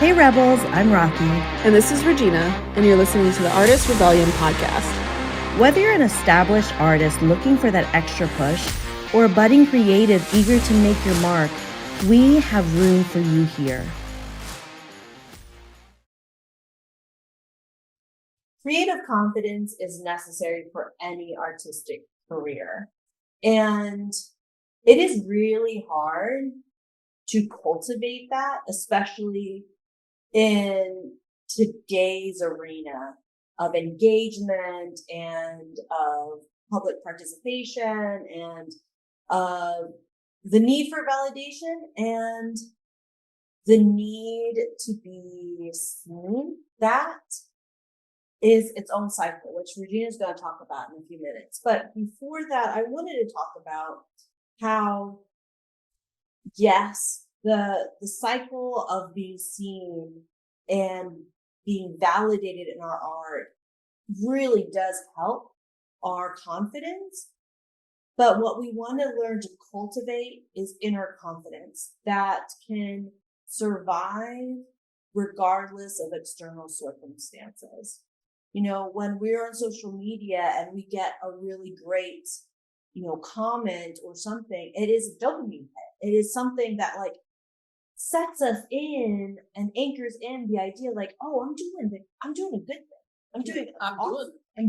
Hey Rebels, I'm Rocky. And this is Regina, and you're listening to the Artist Rebellion podcast. Whether you're an established artist looking for that extra push, or a budding creative eager to make your mark, we have room for you here. Creative confidence is necessary for any artistic career. And it is really hard to cultivate that, especially in today's arena of engagement and of public participation and of the need for validation and the need to be seen. That is its own cycle, which Regina's going to talk about in a few minutes. But before that, I wanted to talk about how, yes, the cycle of being seen and being validated in our art really does help our confidence. But what we want to learn to cultivate is inner confidence that can survive regardless of external circumstances. You know, when we're on social media and we get a really great, comment or something, it is a dopamine hit. It is something that sets us in and anchors in the idea oh, I'm doing a good thing. I'm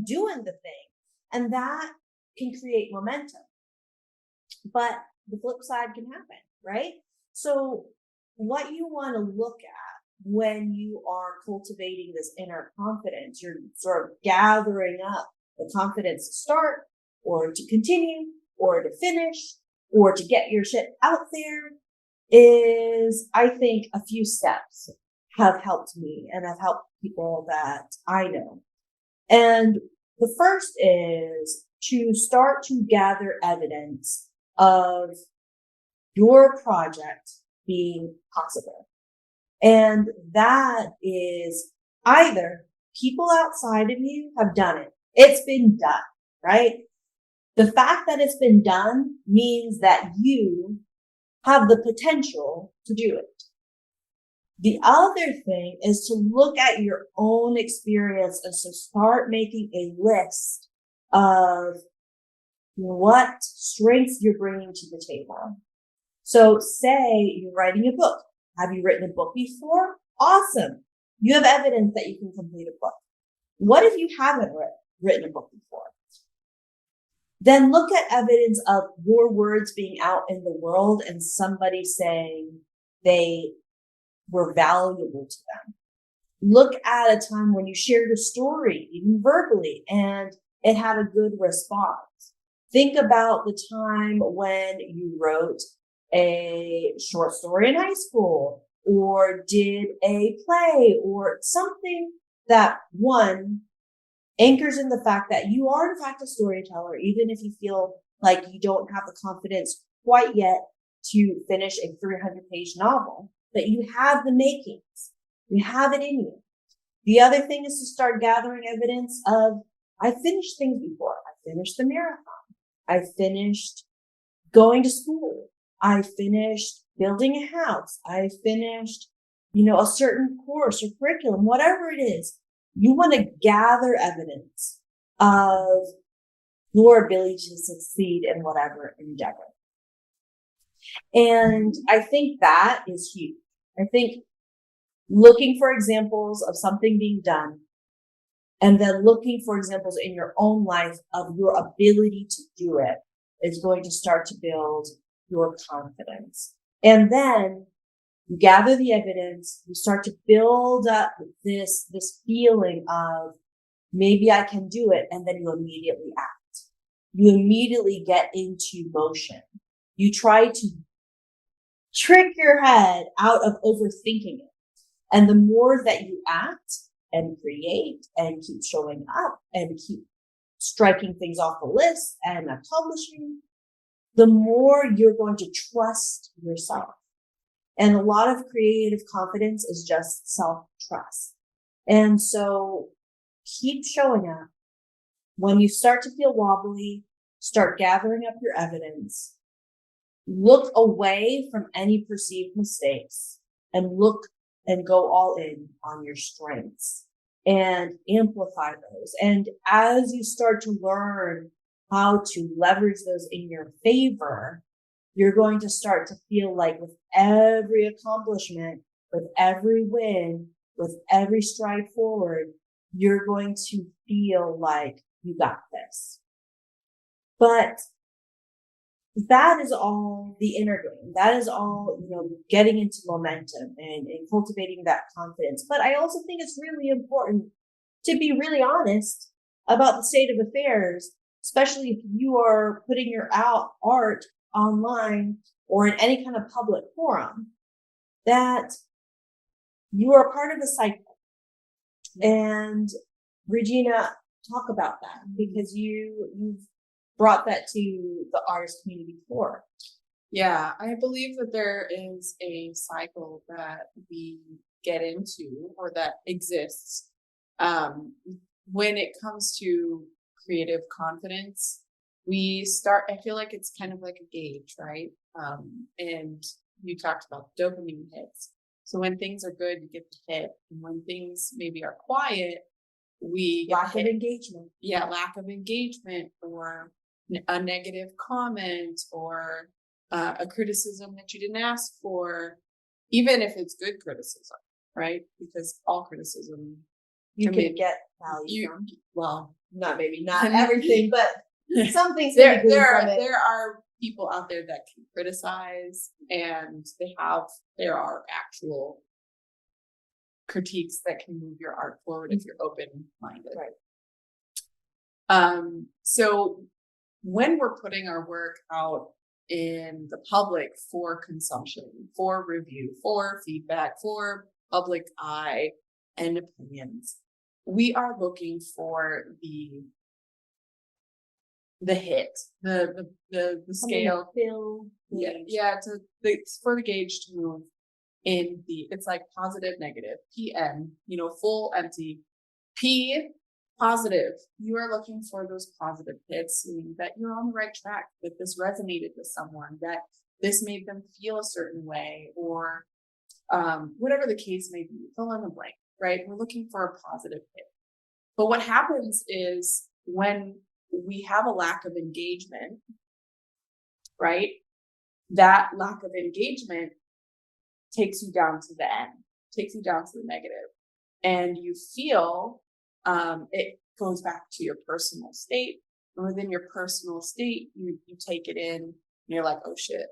doing the thing. And that can create momentum. But the flip side can happen, right? So what you want to look at when you are cultivating this inner confidence, you're sort of gathering up the confidence to start or to continue or to finish or to get your shit out there is, I think, a few steps have helped me and have helped people that I know. And the first is to start to gather evidence of your project being possible. And that is either people outside of you have done it. It's been done, right? The fact that it's been done means that you have the potential to do it. The other thing is to look at your own experience and to start making a list of what strengths you're bringing to the table. So say you're writing a book. Have you written a book before? Awesome. You have evidence that you can complete a book. What if you haven't written a book before? Then look at evidence of your words being out in the world and somebody saying they were valuable to them. Look at a time when you shared a story, even verbally, and it had a good response. Think about the time when you wrote a short story in high school or did a play or something that, one, anchors in the fact that you are in fact a storyteller, even if you feel like you don't have the confidence quite yet to finish a 300-page novel, but you have the makings. You have it in you. The other thing is to start gathering evidence of, I finished things before. I finished the marathon. I finished going to school. I finished building a house. I finished, a certain course or curriculum, whatever it is. You want to gather evidence of your ability to succeed in whatever endeavor. And I think that is huge. I think looking for examples of something being done and then looking for examples in your own life of your ability to do it is going to start to build your confidence. And then you gather the evidence, you start to build up this feeling of maybe I can do it. And then you immediately act. You immediately get into motion. You try to trick your head out of overthinking it. And the more that you act and create and keep showing up and keep striking things off the list and accomplishing, the more you're going to trust yourself. And a lot of creative confidence is just self-trust. And so keep showing up. When you start to feel wobbly, start gathering up your evidence. Look away from any perceived mistakes and look and go all in on your strengths and amplify those. And as you start to learn how to leverage those in your favor, you're going to start to feel like with every accomplishment, with every win, with every stride forward, you're going to feel like you got this. But that is all the inner game. That is all, getting into momentum and cultivating that confidence. But I also think it's really important to be really honest about the state of affairs, especially if you are putting your art online or in any kind of public forum, that you are part of a cycle. And Regina, talk about that, because you've brought that to the artist community before. Yeah, I believe that there is a cycle that we get into or that exists when it comes to creative confidence. I feel like it's kind of like a gauge, right? And you talked about dopamine hits. So when things are good, you get the hit. And when things maybe are quiet, we get lack of engagement. Yeah, lack of engagement, or a negative comment, or a criticism that you didn't ask for, even if it's good criticism, right? Because all criticism you can get value from. Well, not everything, but some things. There are people out there that can criticize, and there are actual critiques that can move your art forward if you're open-minded. Right. So when we're putting our work out in the public for consumption, for review, for feedback, for public eye and opinions, we are looking for the hit, the scale, for the gauge to move in it's like positive, negative, PM, full, empty, P, positive. You are looking for those positive hits, meaning that you're on the right track, that this resonated with someone, that this made them feel a certain way, or whatever the case may be, fill in the blank, right? We're looking for a positive hit. But what happens is when we have a lack of engagement, right? That lack of engagement takes you down to the end, takes you down to the negative. And you feel, it goes back to your personal state. And within your personal state, you take it in and you're like, oh shit,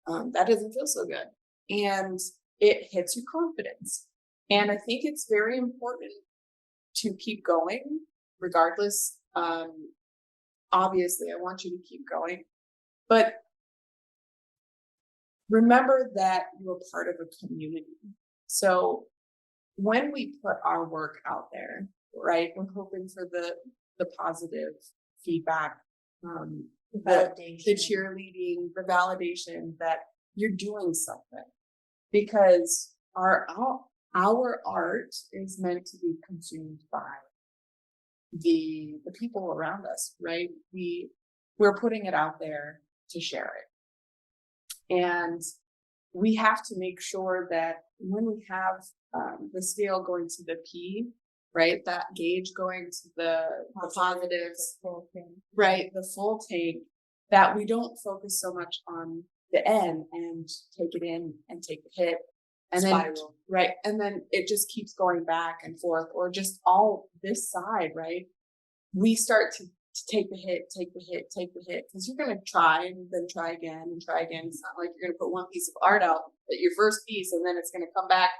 that doesn't feel so good. And it hits your confidence. And I think it's very important to keep going regardless. Obviously I want you to keep going, but remember that you're part of a community. So when we put our work out there, right, we're hoping for the positive feedback, the cheerleading, the validation that you're doing something, because our art is meant to be consumed by the people around us, right? We're putting it out there to share it. And we have to make sure that when we have the scale going to the P, right, that gauge going to the positives, right, the full tank, that we don't focus so much on the N and take it in and take the hit and spiral. Then, right, and then it just keeps going back and forth, or just all this side, right? We start to take the hit, because you're going to try and then try again and try again. It's not like you're going to put one piece of art out, at your first piece, and then it's going to come back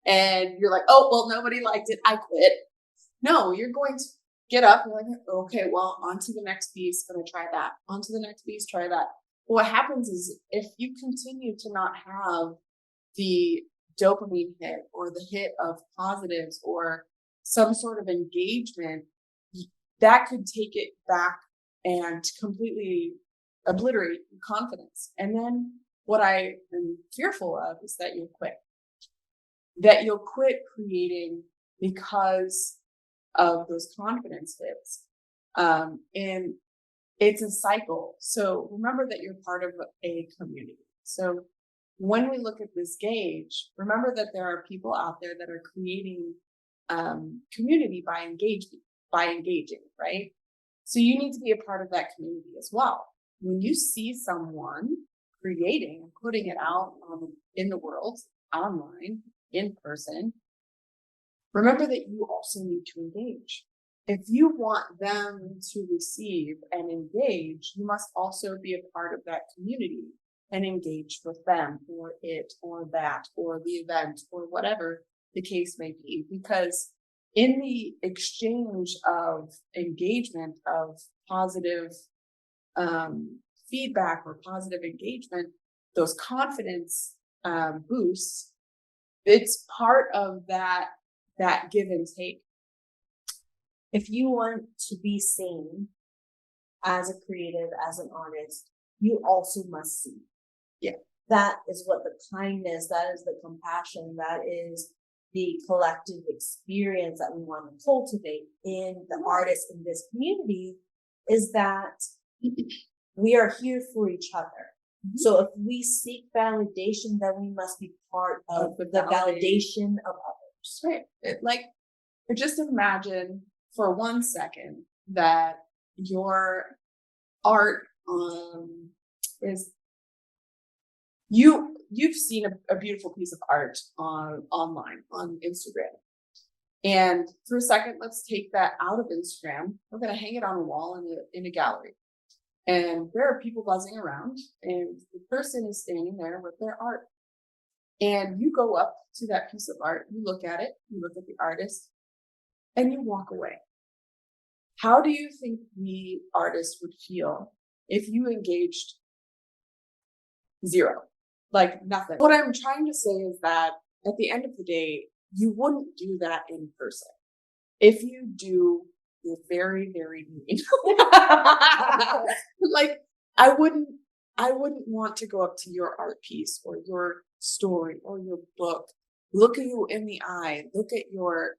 and you're like, oh, well, nobody liked it, I quit. No, you're going to get up and like, okay, well, on to the next piece, going to try that. On to the next piece, try that. What happens is if you continue to not have the dopamine hit or the hit of positives or some sort of engagement, that could take it back and completely obliterate your confidence. And then what I am fearful of is that you'll quit. That you'll quit creating because of those confidence hits. And it's a cycle. So remember that you're part of a community. So when we look at this gauge, remember that there are people out there that are creating community by engaging, right? So you need to be a part of that community as well. When you see someone creating and putting it out in the world, online, in person, remember that you also need to engage. If you want them to receive and engage, you must also be a part of that community and engage with them or it or that or the event or whatever the case may be. Because in the exchange of engagement, of positive feedback or positive engagement, those confidence boosts, it's part of that give and take. If you want to be seen as a creative, as an artist, you also must see. Yeah. That is what the kindness, that is the compassion, that is the collective experience that we want to cultivate in the artists in this community, is that we are here for each other. Mm-hmm. So if we seek validation, then we must be part of the validation of others. Right. Just imagine for 1 second that your art is you've seen a beautiful piece of art online on Instagram. And for a second, let's take that out of Instagram. We're going to hang it on a wall in a gallery. And there are people buzzing around, and the person is standing there with their art. And you go up to that piece of art, you look at it, you look at the artist, and you walk away. How do you think the artist would feel if you engaged zero? Like nothing. What I'm trying to say is that at the end of the day, you wouldn't do that in person. If you do, you're very, very mean. I wouldn't want to go up to your art piece or your story or your book, look at you in the eye, look at your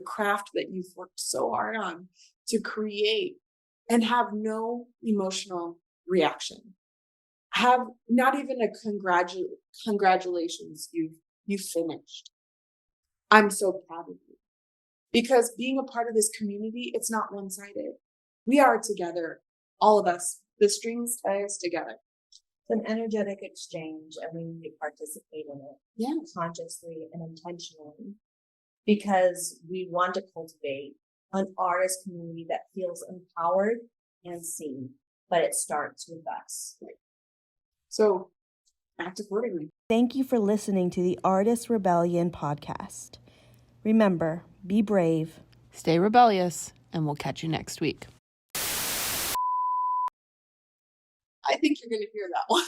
craft that you've worked so hard on to create, and have no emotional reaction. Have not even a congratulations, you finished. I'm so proud of you. Because being a part of this community, it's not one-sided. We are together, all of us. The strings tie us together. It's an energetic exchange, and we need to participate in it consciously and intentionally, because we want to cultivate an artist community that feels empowered and seen, but it starts with us. So act accordingly. Thank you for listening to the Artist Rebellion podcast. Remember, be brave, stay rebellious, and we'll catch you next week. I think you're going to hear that one.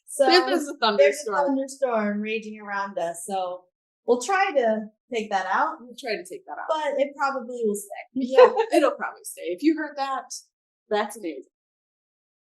So there's a thunderstorm. There's a thunderstorm raging around us. So we'll try to take that out. But it probably will stay. Yeah, it'll probably stay. If you heard that, that's amazing.